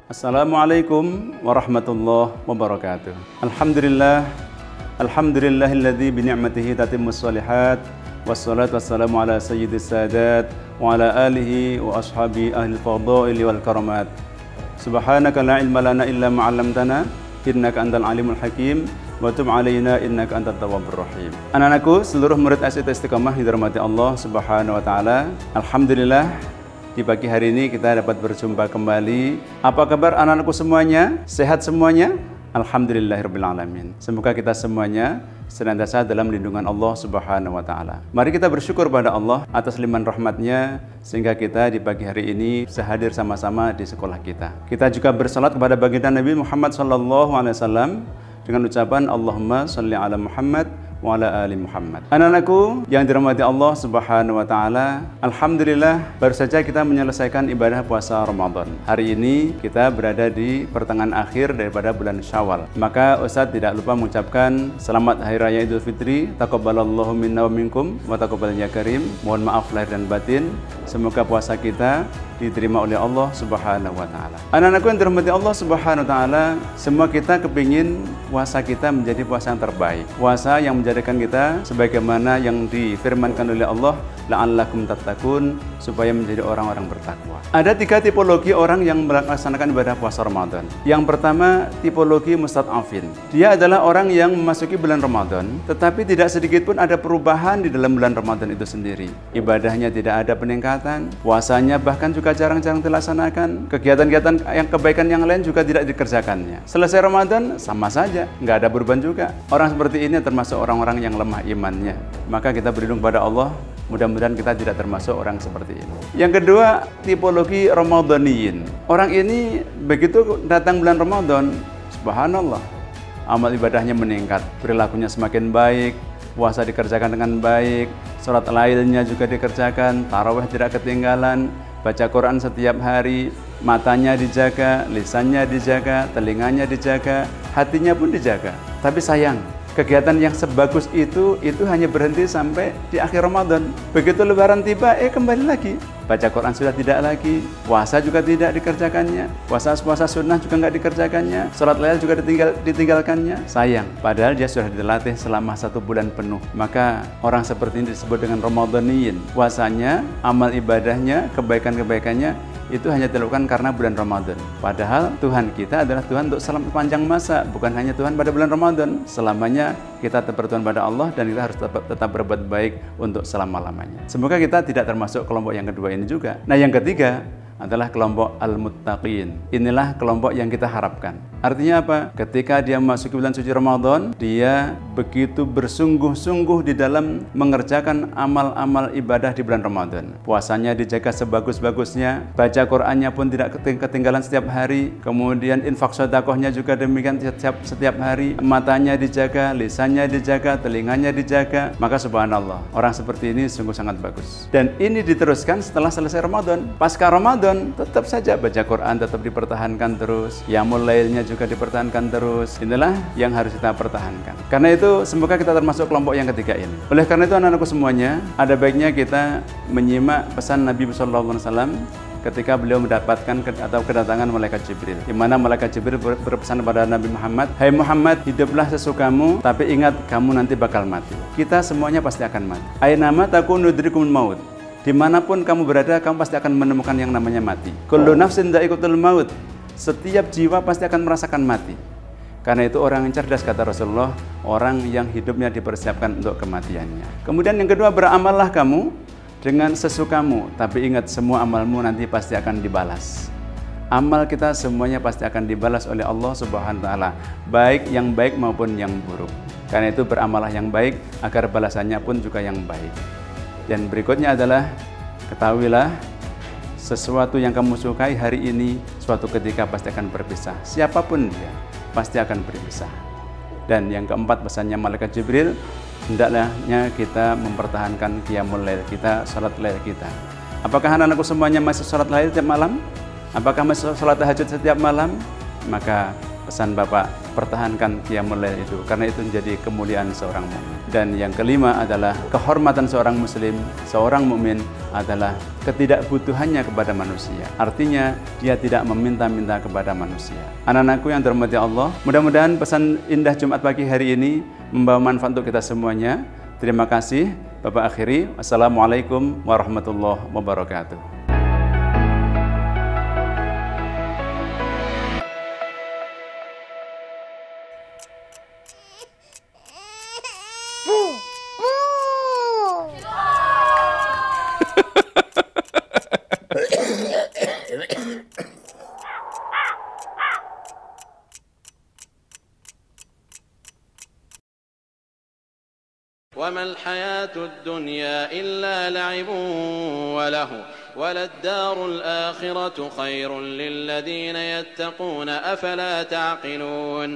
Assalamualaikum warahmatullahi wabarakatuh. Alhamdulillahilladzi bi ni'matihi tatimmus shalihat wassalatu wassalamu ala sayyidis sadat wa ala alihi wa ashabi ahli fadhaili wal karamat. Subhanaka la ilma lana illa ma 'allamtana innaka antal alimul hakim wa tub 'alaina innaka antat tawwabur rahim. Anak-anakku, seluruh murid SIT Istiqomah yang dirahmati Allah Subhanahu wa taala. Alhamdulillah, di pagi hari ini kita dapat berjumpa kembali. Apa kabar anak-anakku semuanya? Sehat semuanya? Alhamdulillahirabbil alamin. Semoga kita semuanya senantiasa dalam lindungan Allah Subhanahu wa taala. Mari kita bersyukur pada Allah atas limpahan rahmat-Nya sehingga kita di pagi hari ini bisa hadir sama-sama di sekolah kita. Kita juga bersalat kepada baginda Nabi Muhammad SAW dengan ucapan Allahumma sholli ala Muhammad wa ala ali Muhammad. Anak-anakku yang dirahmati Allah Subhanahu wa taala, alhamdulillah baru saja kita menyelesaikan ibadah puasa Ramadan. Hari ini kita berada di pertengahan akhir daripada bulan Syawal. Maka Ustadz tidak lupa mengucapkan selamat Hari Raya Idul Fitri. Taqabbalallahu minna wa minkum wa taqabbal ya karim. Mohon maaf lahir dan batin. Semoga puasa kita diterima oleh Allah Subhanahu wa taala. Anak-anakku yang dirahmati Allah Subhanahu wa taala, semua kita kepingin puasa kita menjadi puasa yang terbaik. Puasa yang menjadikan kita sebagaimana yang difirmankan oleh Allah, la'allakum tattaqun, supaya menjadi orang-orang bertakwa. Ada 3 tipologi orang yang melaksanakan ibadah puasa Ramadan. Yang pertama, tipologi mustad'afin. Dia adalah orang yang memasuki bulan Ramadan, tetapi tidak sedikit pun ada perubahan di dalam bulan Ramadan itu sendiri. Ibadahnya tidak ada peningkatan, puasanya bahkan juga jarang-jarang dilaksanakan, kegiatan-kegiatan yang kebaikan yang lain juga tidak dikerjakannya. Selesai Ramadan sama saja, nggak ada perubahan juga. Orang seperti ini termasuk orang-orang yang lemah imannya. Maka kita berlindung pada Allah, mudah-mudahan kita tidak termasuk orang seperti ini. Yang kedua, tipologi Ramadhaniyin. Orang ini begitu datang bulan Ramadan, subhanallah, amal ibadahnya meningkat, perilakunya semakin baik, puasa dikerjakan dengan baik, sholat lailnya juga dikerjakan, tarawih tidak ketinggalan, baca Quran setiap hari, matanya dijaga, lisannya dijaga, telinganya dijaga, hatinya pun dijaga. Tapi sayang, kegiatan yang sebagus itu hanya berhenti sampai di akhir Ramadan. Begitu Lebaran tiba, kembali lagi. Baca Quran sudah tidak lagi, puasa juga tidak dikerjakannya, puasa sunnah juga nggak dikerjakannya, sholat lail juga ditinggalkannya. Sayang, padahal dia sudah dilatih selama 1 bulan penuh. Maka orang seperti ini disebut dengan Ramadhaniyin. Puasanya, amal ibadahnya, kebaikan-kebaikannya itu hanya dilakukan karena bulan Ramadan. Padahal Tuhan kita adalah Tuhan untuk sepanjang masa, bukan hanya Tuhan pada bulan Ramadan. Selamanya kita tetap bertuhan pada Allah dan kita harus tetap berbuat baik untuk selama-lamanya. Semoga kita tidak termasuk kelompok yang kedua ini juga. Nah, yang ketiga adalah kelompok al-muttaqin. Inilah kelompok yang kita harapkan. Artinya apa? Ketika dia memasuki bulan suci Ramadan, dia begitu bersungguh-sungguh di dalam mengerjakan amal-amal ibadah di bulan Ramadan. Puasanya dijaga sebagus-bagusnya, baca Qur'annya pun tidak ketinggalan setiap hari, kemudian infak sedekahnya juga demikian setiap hari, matanya dijaga, lisannya dijaga, telinganya dijaga. Maka subhanallah, orang seperti ini sungguh sangat bagus. Dan ini diteruskan setelah selesai Ramadan. Pasca Ramadan, tetap saja baca Quran tetap dipertahankan terus, qiyamul lailnya juga dipertahankan terus. Inilah yang harus kita pertahankan. Karena itu semoga kita termasuk kelompok yang ketiga ini. Oleh karena itu anak-anakku semuanya, ada baiknya kita menyimak pesan Nabi SAW ketika beliau mendapatkan atau kedatangan malaikat Jibril, di mana malaikat Jibril berpesan kepada Nabi Muhammad, "Hai Muhammad, hiduplah sesukamu, tapi ingat kamu nanti bakal mati." Kita semuanya pasti akan mati. Ainama takunu yudrikumul maut. Dimanapun kamu berada, kamu pasti akan menemukan yang namanya mati. Kullu nafsin dha'iqatul maut. Setiap jiwa pasti akan merasakan mati. Karena itu orang yang cerdas, kata Rasulullah, orang yang hidupnya dipersiapkan untuk kematiannya. Kemudian yang kedua, beramallah kamu dengan sesukamu, tapi ingat semua amalmu nanti pasti akan dibalas. Amal kita semuanya pasti akan dibalas oleh Allah Subhanahu wa taala, baik yang baik maupun yang buruk. Karena itu beramallah yang baik agar balasannya pun juga yang baik. Dan berikutnya adalah ketahuilah sesuatu yang kamu sukai hari ini suatu ketika pasti akan berpisah. Siapapun dia pasti akan berpisah. Dan yang keempat pesannya malaikat Jibril, hendaknya kita mempertahankan qiyamul lail kita, salat lail kita. Apakah anak-anakku semuanya masih salat lail setiap malam? Apakah masih salat tahajud setiap malam? Maka pesan Bapak pertahankan qiyamul lail itu, karena itu menjadi kemuliaan seorang mukmin. Dan yang kelima adalah kehormatan seorang muslim, seorang mukmin adalah ketidakbutuhannya kepada manusia. Artinya dia tidak meminta-minta kepada manusia. Anak-anakku yang dirahmati Allah, mudah-mudahan pesan indah Jumat pagi hari ini membawa manfaat untuk kita semuanya. Terima kasih. Bapak akhiri. Wassalamualaikum warahmatullahi wabarakatuh. وما الحياة الدنيا إلا لعب وله وللدار الآخرة خير للذين يتقون أفلا تعقلون